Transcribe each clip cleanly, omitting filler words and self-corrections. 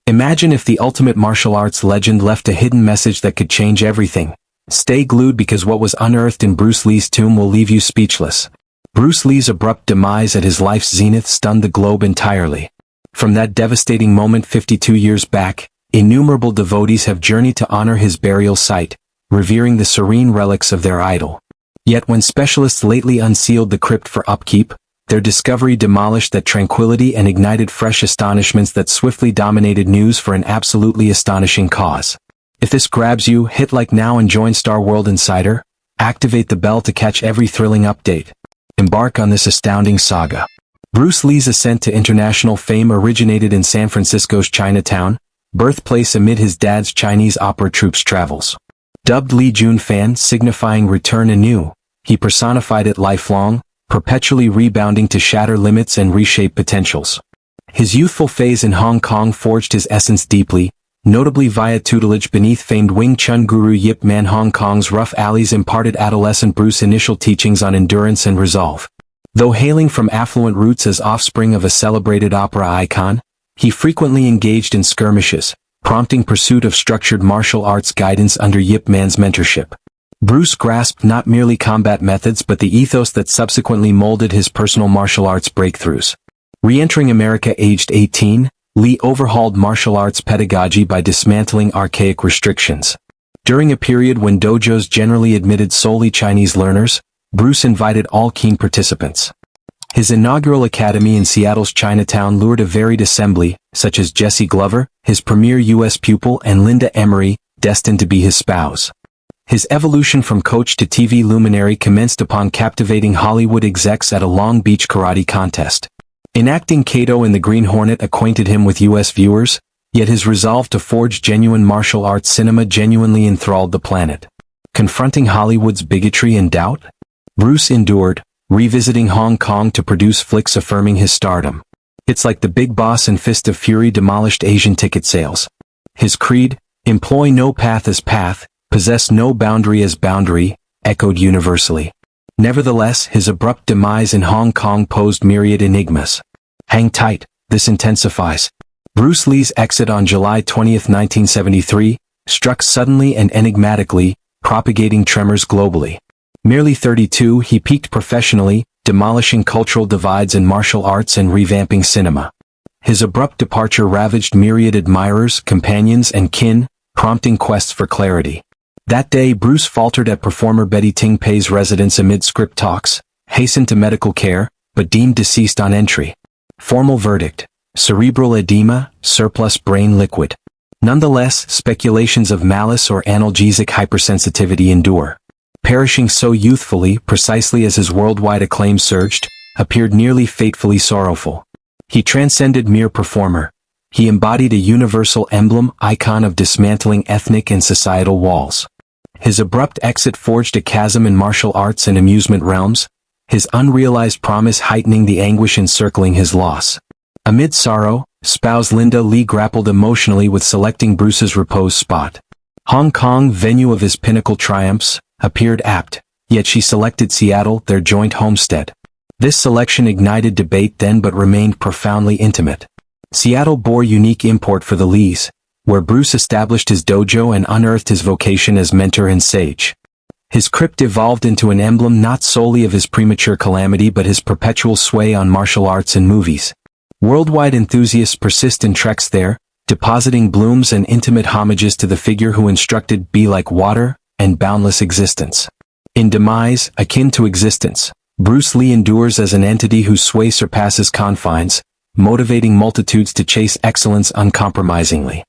Imagine if the ultimate martial arts legend left a hidden message that could change everything. Stay glued because what was unearthed in Bruce Lee's tomb will leave you speechless. Bruce Lee's abrupt demise at his life's zenith stunned the globe entirely. From that devastating moment 52 years back, innumerable devotees have journeyed to honor his burial site, revering the serene relics of their idol. Yet when specialists lately unsealed the crypt for upkeep, their discovery demolished that tranquility and ignited fresh astonishments that swiftly dominated news for an absolutely astonishing cause. If this grabs you, hit like now and join Star World Insider. Activate the bell to catch every thrilling update. Embark on this astounding saga. Bruce Lee's ascent to international fame originated in San Francisco's Chinatown, birthplace amid his dad's Chinese opera troupe's travels. Dubbed Lee Jun Fan, signifying return anew, he personified it lifelong, perpetually rebounding to shatter limits and reshape potentials. His youthful phase in Hong Kong forged his essence deeply, notably via tutelage beneath famed Wing Chun guru Yip Man. Hong Kong's rough alleys imparted adolescent Bruce initial teachings on endurance and resolve. Though hailing from affluent roots as offspring of a celebrated opera icon, he frequently engaged in skirmishes, prompting pursuit of structured martial arts guidance under Yip Man's mentorship. Bruce grasped not merely combat methods but the ethos that subsequently molded his personal martial arts breakthroughs. Re-entering America aged 18, Lee overhauled martial arts pedagogy by dismantling archaic restrictions. During a period when dojos generally admitted solely Chinese learners, Bruce invited all keen participants. His inaugural academy in Seattle's Chinatown lured a varied assembly, such as Jesse Glover, his premier U.S. pupil, and Linda Emery, destined to be his spouse. His evolution from coach to TV luminary commenced upon captivating Hollywood execs at a Long Beach karate contest. Enacting Kato in the Green Hornet acquainted him with U.S. viewers, yet his resolve to forge genuine martial arts cinema genuinely enthralled the planet. Confronting Hollywood's bigotry and doubt, Bruce endured, revisiting Hong Kong to produce flicks affirming his stardom. Hits like The Big Boss and Fist of Fury demolished Asian ticket sales. His creed, employ no path as path, possess no boundary as boundary, echoed universally. Nevertheless, his abrupt demise in Hong Kong posed myriad enigmas. Hang tight, this intensifies. Bruce Lee's exit on July 20, 1973, struck suddenly and enigmatically, propagating tremors globally. Merely 32, he peaked professionally, demolishing cultural divides in martial arts and revamping cinema. His abrupt departure ravaged myriad admirers, companions, and kin, prompting quests for clarity. That day Bruce faltered at performer Betty Ting Pei's residence amid script talks, hastened to medical care, but deemed deceased on entry. Formal verdict: cerebral edema, surplus brain liquid. Nonetheless, speculations of malice or analgesic hypersensitivity endure. Perishing so youthfully, precisely as his worldwide acclaim surged, appeared nearly fatefully sorrowful. He transcended mere performer. He embodied a universal emblem, icon of dismantling ethnic and societal walls. His abrupt exit forged a chasm in martial arts and amusement realms, his unrealized promise heightening the anguish encircling his loss. Amid sorrow, spouse Linda Lee grappled emotionally with selecting Bruce's repose spot. Hong Kong, venue of his pinnacle triumphs, appeared apt, yet she selected Seattle, their joint homestead. This selection ignited debate then but remained profoundly intimate. Seattle bore unique import for the Lees, where Bruce established his dojo and unearthed his vocation as mentor and sage. His crypt evolved into an emblem not solely of his premature calamity but his perpetual sway on martial arts and movies. Worldwide enthusiasts persist in treks there, depositing blooms and intimate homages to the figure who instructed "Be like water" and boundless existence. In demise, akin to existence, Bruce Lee endures as an entity whose sway surpasses confines, motivating multitudes to chase excellence uncompromisingly.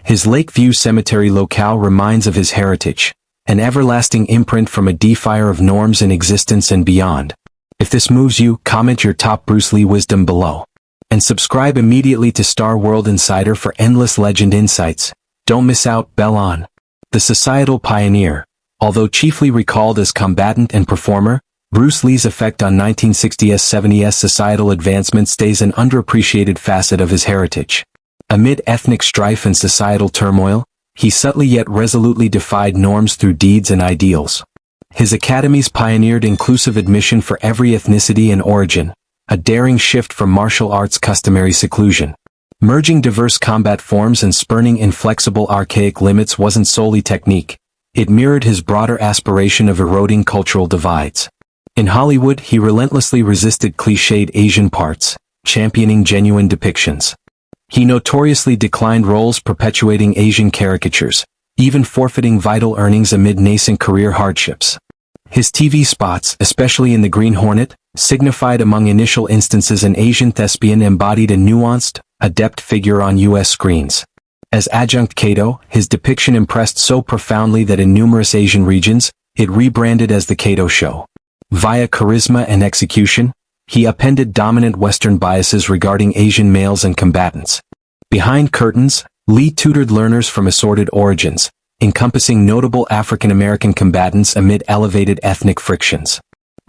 His Lakeview Cemetery locale reminds of his heritage, an everlasting imprint from a defier of norms in existence and beyond. If this moves you, comment your top Bruce Lee wisdom below. And subscribe immediately to Star World Insider for endless legend insights. Don't miss out, bell on. The societal pioneer, although chiefly recalled as combatant and performer, Bruce Lee's effect on 1960s-70s societal advancement stays an underappreciated facet of his heritage. Amid ethnic strife and societal turmoil, he subtly yet resolutely defied norms through deeds and ideals. His academies pioneered inclusive admission for every ethnicity and origin, a daring shift from martial arts' customary seclusion. Merging diverse combat forms and spurning inflexible archaic limits wasn't solely technique. It mirrored his broader aspiration of eroding cultural divides. In Hollywood, he relentlessly resisted cliched Asian parts, championing genuine depictions. He notoriously declined roles perpetuating Asian caricatures, even forfeiting vital earnings amid nascent career hardships. His TV spots, especially in The Green Hornet, signified among initial instances an Asian thespian embodied a nuanced, adept figure on U.S. screens. As adjunct Kato, his depiction impressed so profoundly that in numerous Asian regions, it rebranded as The Kato Show. Via charisma and execution, he upended dominant Western biases regarding Asian males and combatants. Behind curtains, Lee tutored learners from assorted origins, encompassing notable African-American combatants amid elevated ethnic frictions.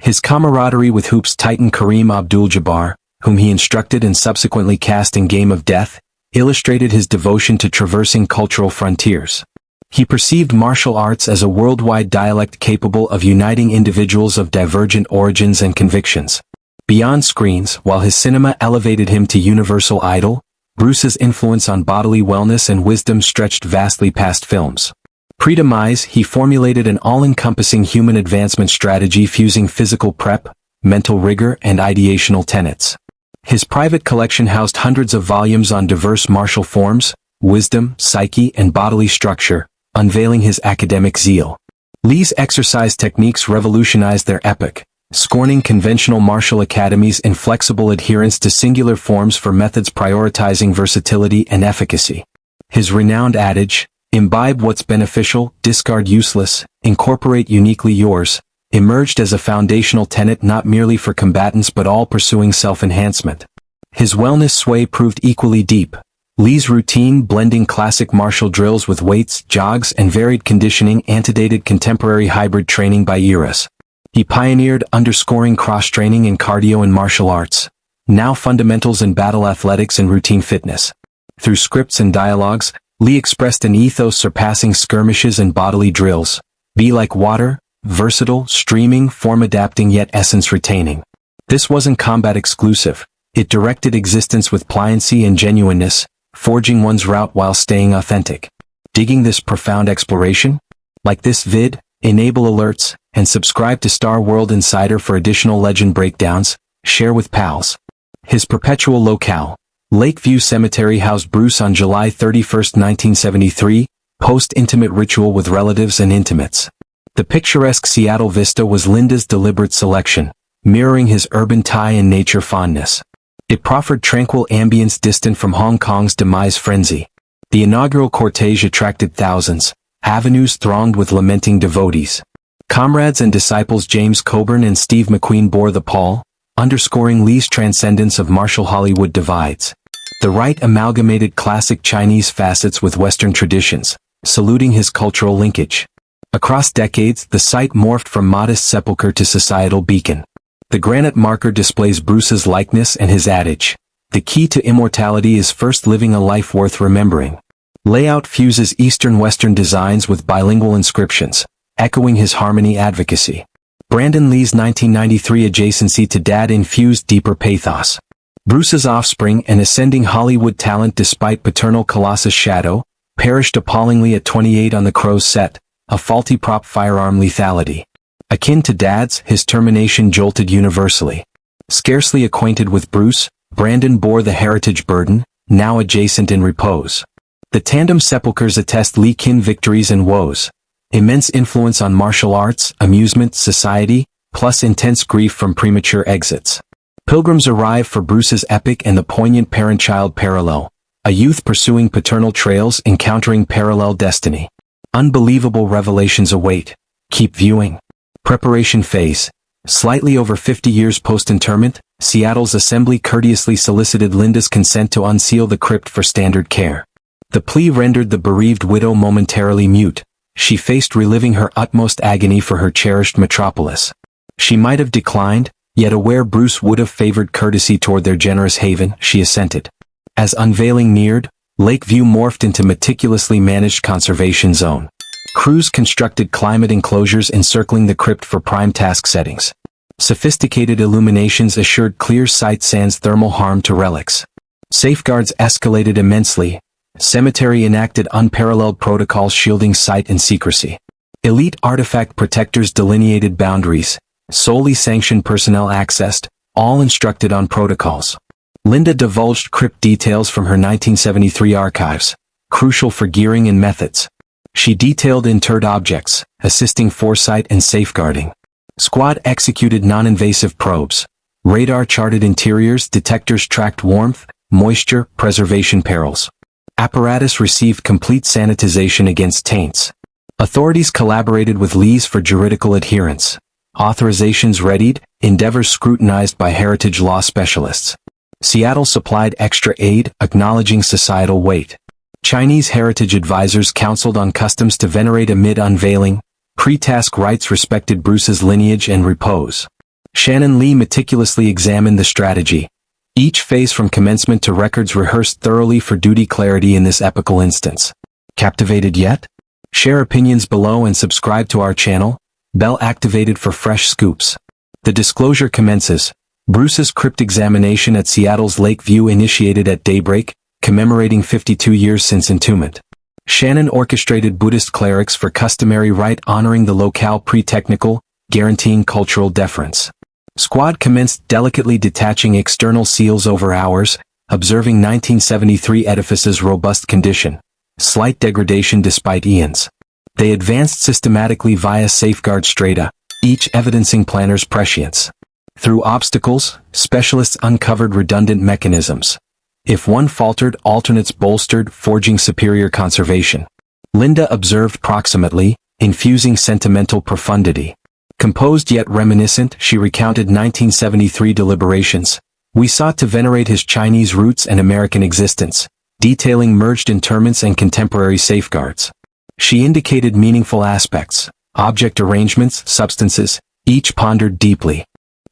His camaraderie with Hoop's titan Kareem Abdul-Jabbar, whom he instructed and subsequently cast in Game of Death, illustrated his devotion to traversing cultural frontiers. He perceived martial arts as a worldwide dialect capable of uniting individuals of divergent origins and convictions. Beyond screens, while his cinema elevated him to universal idol, Bruce's influence on bodily wellness and wisdom stretched vastly past films. Pre-demise, he formulated an all-encompassing human advancement strategy fusing physical prep, mental rigor, and ideational tenets. His private collection housed hundreds of volumes on diverse martial forms, wisdom, psyche, and bodily structure, unveiling his academic zeal. Lee's exercise techniques revolutionized their epoch, scorning conventional martial academies' inflexible adherence to singular forms for methods prioritizing versatility and efficacy. His renowned adage, "Imbibe what's beneficial, discard useless, incorporate uniquely yours," emerged as a foundational tenet not merely for combatants but all pursuing self-enhancement. His wellness sway proved equally deep. Lee's routine, blending classic martial drills with weights, jogs, and varied conditioning, antedated contemporary hybrid training by eras. He pioneered underscoring cross-training in cardio and martial arts, now fundamentals in battle athletics and routine fitness. Through scripts and dialogues, Lee expressed an ethos surpassing skirmishes and bodily drills. Be like water, versatile, streaming, form-adapting yet essence-retaining. This wasn't combat exclusive. It directed existence with pliancy and genuineness, forging one's route while staying authentic. Digging this profound exploration? Like this vid, enable alerts, and subscribe to Star World Insider for additional legend breakdowns. Share with pals. His perpetual locale, Lakeview Cemetery, housed Bruce on July 31, 1973, post-intimate ritual with relatives and intimates. The picturesque Seattle vista was Linda's deliberate selection, mirroring his urban tie and nature fondness. It proffered tranquil ambience distant from Hong Kong's demise frenzy. The inaugural cortege attracted thousands, avenues thronged with lamenting devotees. Comrades and disciples James Coburn and Steve McQueen bore the pall, underscoring Lee's transcendence of martial Hollywood divides. The rite amalgamated classic Chinese facets with Western traditions, saluting his cultural linkage. Across decades, the site morphed from modest sepulchre to societal beacon. The granite marker displays Bruce's likeness and his adage, "The key to immortality is first living a life worth remembering." Layout fuses Eastern-Western designs with bilingual inscriptions, echoing his harmony advocacy. Brandon Lee's 1993 adjacency to Dad infused deeper pathos. Bruce's offspring, an ascending Hollywood talent despite paternal colossus shadow, perished appallingly at 28 on the Crow's set, a faulty prop firearm lethality. Akin to Dad's, his termination jolted universally. Scarcely acquainted with Bruce, Brandon bore the heritage burden, now adjacent in repose. The tandem sepulchres attest Lee Kin victories and woes. Immense influence on martial arts, amusement, society, plus intense grief from premature exits. Pilgrims arrive for Bruce's epic and the poignant parent-child parallel. A youth pursuing paternal trails encountering parallel destiny. Unbelievable revelations await. Keep viewing. Preparation phase. Slightly over 50 years post-interment, Seattle's assembly courteously solicited Linda's consent to unseal the crypt for standard care. The plea rendered the bereaved widow momentarily mute. She faced reliving her utmost agony for her cherished metropolis. She might have declined, yet aware Bruce would have favored courtesy toward their generous haven, she assented. As unveiling neared, Lakeview morphed into meticulously managed conservation zone. Crews constructed climate enclosures encircling the crypt for prime task settings. Sophisticated illuminations assured clear sight sans thermal harm to relics. Safeguards escalated immensely. Cemetery enacted unparalleled protocols shielding site and secrecy. Elite artifact protectors delineated boundaries. Solely sanctioned personnel accessed, all instructed on protocols. Linda divulged crypt details from her 1973 archives, crucial for gearing and methods. She detailed interred objects, assisting foresight and safeguarding. Squad executed non-invasive probes. Radar charted interiors, detectors tracked warmth, moisture, preservation perils. Apparatus received complete sanitization against taints. Authorities collaborated with Lees for juridical adherence. Authorizations readied, endeavors scrutinized by heritage law specialists. Seattle supplied extra aid, acknowledging societal weight. Chinese heritage advisors counseled on customs to venerate amid unveiling. Pre-task rites respected Bruce's lineage and repose. Shannon Lee meticulously examined the strategy. Each phase from commencement to records rehearsed thoroughly for duty clarity in this epical instance. Captivated yet? Share opinions below and subscribe to our channel. Bell activated for fresh scoops. The disclosure commences. Bruce's crypt examination at Seattle's Lakeview initiated at daybreak, commemorating 52 years since entombment. Shannon orchestrated Buddhist clerics for customary rite honoring the locale pre-technical, guaranteeing cultural deference. Squad commenced delicately detaching external seals over hours, observing 1973 edifice's robust condition. Slight degradation despite eons. They advanced systematically via safeguard strata, each evidencing planner's prescience. Through obstacles, specialists uncovered redundant mechanisms. If one faltered, alternates bolstered, forging superior conservation. Linda observed proximately, infusing sentimental profundity. Composed yet reminiscent, she recounted 1973 deliberations. We sought to venerate his Chinese roots and American existence, detailing merged interments and contemporary safeguards. She indicated meaningful aspects, object arrangements, substances, each pondered deeply.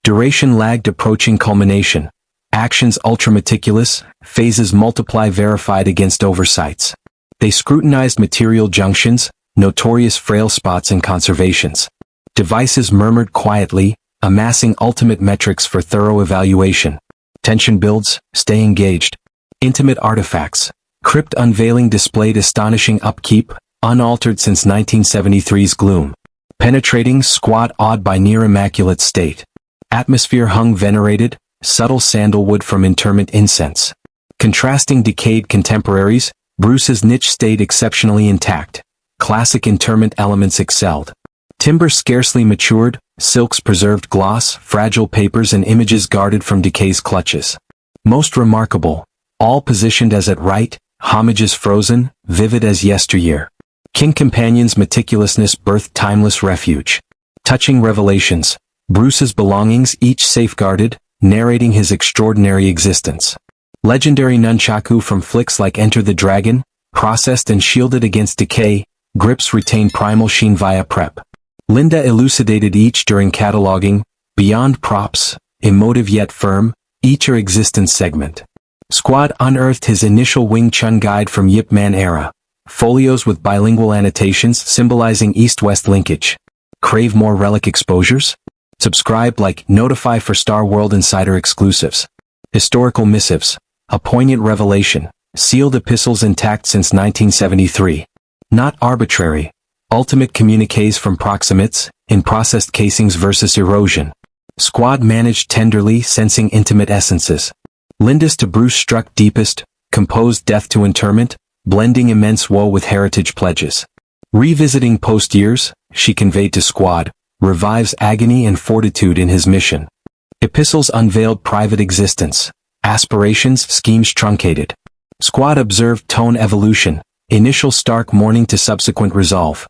Duration lagged approaching culmination. Actions ultra-meticulous, phases multiply verified against oversights. They scrutinized material junctions, notorious frail spots and conservations. Devices murmured quietly, amassing ultimate metrics for thorough evaluation. Tension builds, stay engaged. Intimate artifacts. Crypt unveiling displayed astonishing upkeep, unaltered since 1973's gloom. Penetrating, squat awed by near-immaculate state. Atmosphere hung venerated, subtle sandalwood from interment incense. Contrasting decayed contemporaries, Bruce's niche stayed exceptionally intact. Classic interment elements excelled. Timber scarcely matured, silks preserved gloss, fragile papers and images guarded from decay's clutches. Most remarkable, all positioned as at right, homages frozen, vivid as yesteryear. King Companion's meticulousness birthed timeless refuge. Touching revelations, Bruce's belongings each safeguarded, narrating his extraordinary existence. Legendary nunchaku from flicks like Enter the Dragon, processed and shielded against decay, grips retain primal sheen via prep. Linda elucidated each during cataloging, beyond props, emotive yet firm, each her existence segment. Squad unearthed his initial Wing Chun guide from Yip Man era. Folios with bilingual annotations symbolizing East-West linkage. Crave more relic exposures? Subscribe, like, notify for Star World Insider exclusives. Historical missives. A poignant revelation. Sealed epistles intact since 1973. Not arbitrary. Ultimate communiques from proximates, in processed casings versus erosion. Squad managed tenderly, sensing intimate essences. Linda's to Bruce struck deepest, composed death to interment, blending immense woe with heritage pledges. Revisiting post years, she conveyed to Squad, revives agony and fortitude in his mission. Epistles unveiled private existence. Aspirations, schemes truncated. Squad observed tone evolution, initial stark mourning to subsequent resolve.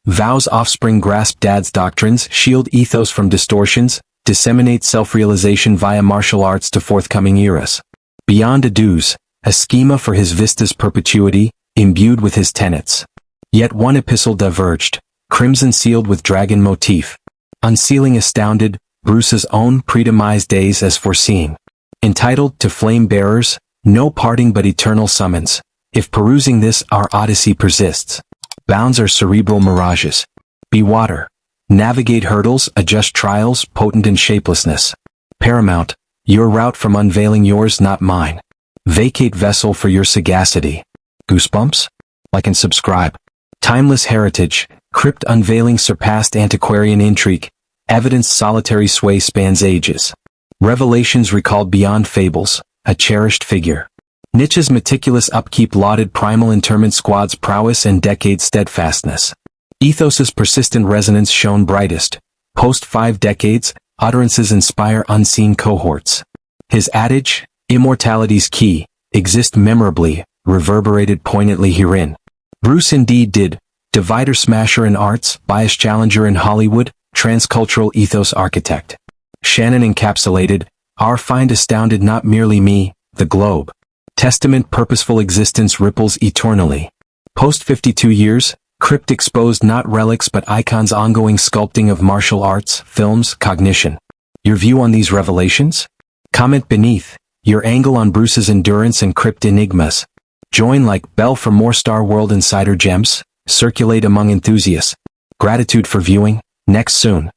Vows offspring grasp dad's doctrines, shield ethos from distortions, disseminate self-realization via martial arts to forthcoming eras. Beyond adieus, a schema for his vista's perpetuity, imbued with his tenets. Yet one epistle diverged, crimson sealed with dragon motif. Unsealing astounded, Bruce's own predemised days as foreseeing. Entitled To Flame Bearers, no parting but eternal summons. If perusing this, our odyssey persists. Bounds are cerebral mirages. Be water. Navigate hurdles, adjust trials, potent in shapelessness. Paramount, your route from unveiling yours, not mine. Vacate vessel for your sagacity. Goosebumps? Like and subscribe. Timeless heritage, crypt unveiling surpassed antiquarian intrigue, evidence solitary sway spans ages. Revelations recalled beyond fables, a cherished figure. Niche's meticulous upkeep lauded primal interment squad's prowess and decade steadfastness. Ethos's persistent resonance shone brightest. Post 5 decades, utterances inspire unseen cohorts. His adage, immortality's key, exist memorably, reverberated poignantly herein. Bruce indeed did, divider smasher in arts, bias challenger in Hollywood, transcultural ethos architect. Shannon encapsulated, our find astounded not merely me, the globe. Testament purposeful existence ripples eternally. Post 52 years, crypt exposed not relics but icons ongoing sculpting of martial arts, films, cognition. Your view on these revelations? Comment beneath, your angle on Bruce's endurance and crypt enigmas. Join like bell for more Star World Insider gems, circulate among enthusiasts. Gratitude for viewing, next soon.